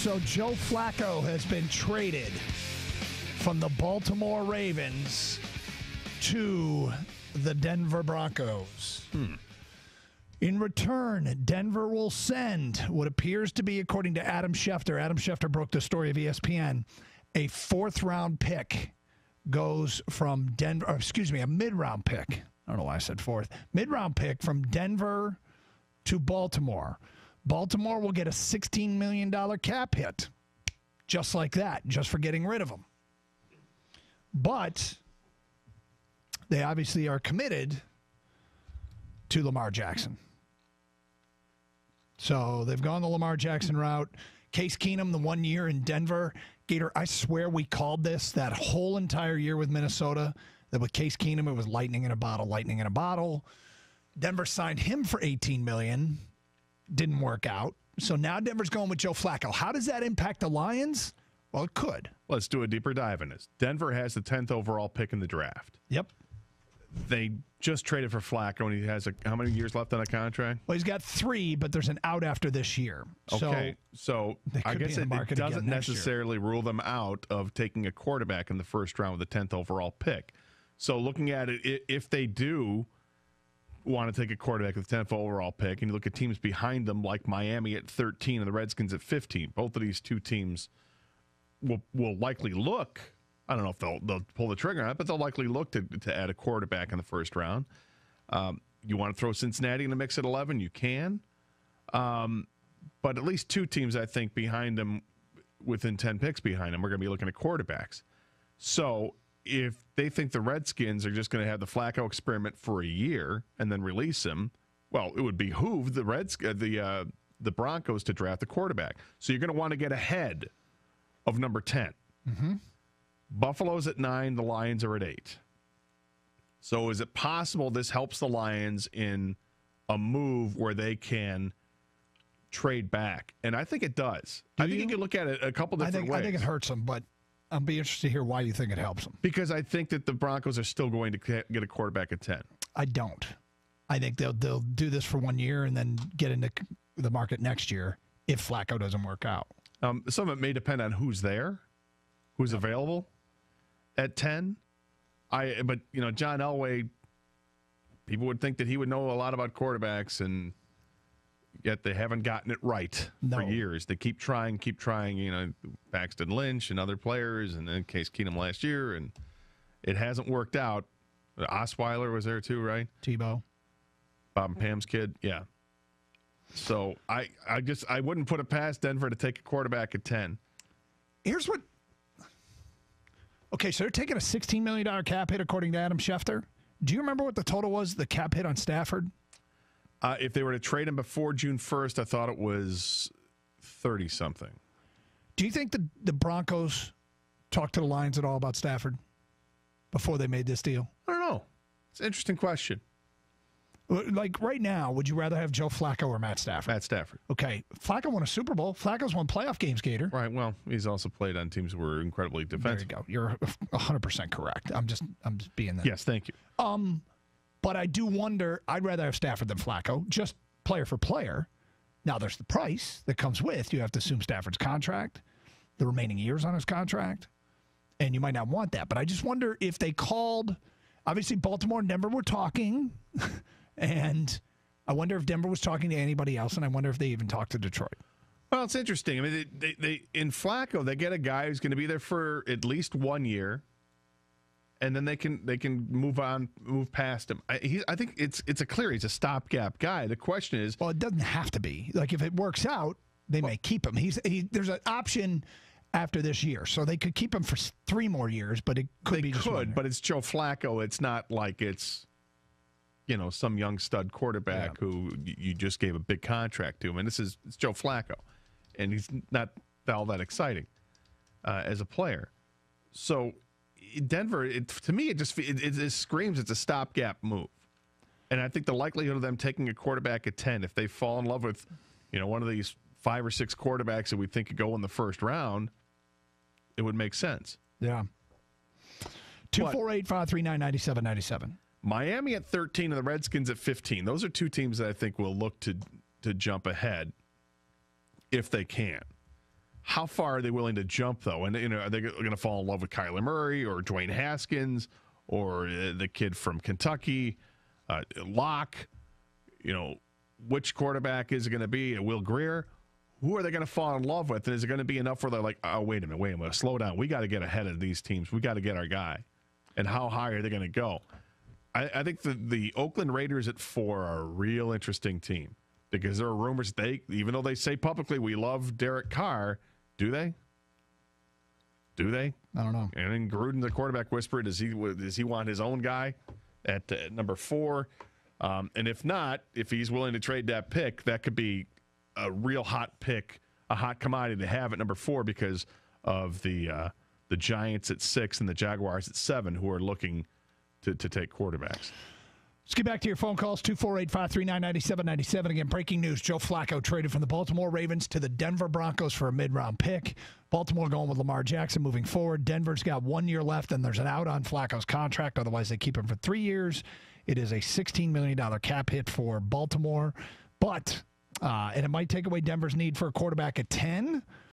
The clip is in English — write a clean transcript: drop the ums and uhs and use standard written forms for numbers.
So Joe Flacco has been traded from the Baltimore Ravens to the Denver Broncos. In return, Denver will send what appears to be, according to Adam Schefter broke the story of ESPN, a fourth-round pick goes from Denver, a mid-round pick. I don't know why I said fourth. Mid-round pick from Denver to Baltimore. Baltimore will get a $16 million cap hit, just like that, just for getting rid of him. But they obviously are committed to Lamar Jackson. So they've gone the Lamar Jackson route. Case Keenum, the 1 year in Denver. Gator, I swear we called this that whole entire year with Minnesota, that with Case Keenum, it was lightning in a bottle. Denver signed him for $18 million. Didn't work out. So now Denver's going with Joe Flacco. How does that impact the Lions? Well, it could. Let's do a deeper dive in this. Denver has the 10th overall pick in the draft. Yep. They just traded for Flacco, and he has how many years left on a contract? Well, he's got 3, but there's an out after this year. Okay, so I guess it doesn't necessarily rule them out of taking a quarterback in the first round with the 10th overall pick. So looking at it, if they do want to take a quarterback with the 10th overall pick, and you look at teams behind them like Miami at 13 and the Redskins at 15, both of these two teams will likely look, I don't know if they'll pull the trigger on it, but they'll likely look to add a quarterback in the first round. You want to throw Cincinnati in the mix at 11, you can. But at least two teams, I think, behind them, within 10 picks behind them, we're going to be looking at quarterbacks. So if they think the Redskins are just going to have the Flacco experiment for a year and then release him, well, it would behoove the Broncos to draft the quarterback. So you're going to want to get ahead of number 10. Mm-hmm. Buffalo's at 9, the Lions are at 8. So is it possible this helps the Lions in a move where they can trade back? And I think it does. I think you can look at it a couple different ways. I think it hurts them, but I'll be interested to hear why you think it helps them. Because I think that the Broncos are still going to get a quarterback at 10. I don't. I think they'll do this for 1 year and then get into the market next year if Flacco doesn't work out. Some of it may depend on who's there, who's available at 10. But John Elway, people would think that he would know a lot about quarterbacks, and yet they haven't gotten it right for years. They keep trying, Paxton Lynch and other players, and then Case Keenum last year, and it hasn't worked out. Osweiler was there too, right? Tebow. Bob and Pam's kid, yeah. So I wouldn't put it past Denver to take a quarterback at 10. Here's what. Okay, so they're taking a $16 million cap hit, according to Adam Schefter. Do you remember what the total was, the cap hit on Stafford? If they were to trade him before June 1st, I thought it was 30-something. Do you think the Broncos talked to the Lions at all about Stafford before they made this deal? I don't know. It's an interesting question. Like right now, would you rather have Joe Flacco or Matt Stafford? Matt Stafford. Okay. Flacco won a Super Bowl. Flacco's won playoff games, Gator. Right. Well, he's also played on teams that were incredibly defensive. There you go. You're 100% correct. I'm just being that. Yes, thank you. But I do wonder, I'd rather have Stafford than Flacco, just player for player. Now, there's the price that comes with. You have to assume Stafford's contract, the remaining years on his contract, and you might not want that. But I just wonder if they called, obviously Baltimore and Denver were talking, and I wonder if Denver was talking to anybody else, and I wonder if they even talked to Detroit. Well, it's interesting. I mean, they in Flacco, they get a guy who's going to be there for at least 1 year, and then they can move past him. I think it's a clear he's a stopgap guy. The question is, well, it doesn't have to be. Like if it works out, they may keep him. There's an option after this year, so they could keep him for 3 more years, but it could be just 1 year. But it's Joe Flacco. It's not like it's some young stud quarterback who you just gave a big contract to. And it's Joe Flacco, and he's not all that exciting as a player. So Denver, to me, it just screams it's a stopgap move. And I think the likelihood of them taking a quarterback at 10, if they fall in love with, one of these 5 or 6 quarterbacks that we think could go in the first round, it would make sense. Yeah. 248-539-9797. Miami at 13 and the Redskins at 15. Those are two teams that I think will look to jump ahead if they can. How far are they willing to jump, though? And, are they going to fall in love with Kyler Murray or Dwayne Haskins or the kid from Kentucky, Locke? Which quarterback is it going to be? Will Grier? Who are they going to fall in love with? And is it going to be enough where they're like, oh, wait a minute, slow down. We got to get ahead of these teams. We got to get our guy. And how high are they going to go? I think the Oakland Raiders at 4 are a real interesting team because there are rumors even though they say publicly we love Derek Carr, do they? I don't know. And then Gruden, the quarterback, whispered, does he want his own guy at number 4? And if not, if he's willing to trade that pick, that could be a real hot pick, a hot commodity to have at number 4 because of the Giants at 6 and the Jaguars at 7 who are looking to take quarterbacks. Let's get back to your phone calls, 248-539-9797. Again, breaking news, Joe Flacco traded from the Baltimore Ravens to the Denver Broncos for a mid-round pick. Baltimore going with Lamar Jackson moving forward. Denver's got 1 year left, and there's an out on Flacco's contract. Otherwise, they keep him for 3 years. It is a $16 million cap hit for Baltimore. But, and it might take away Denver's need for a quarterback at 10,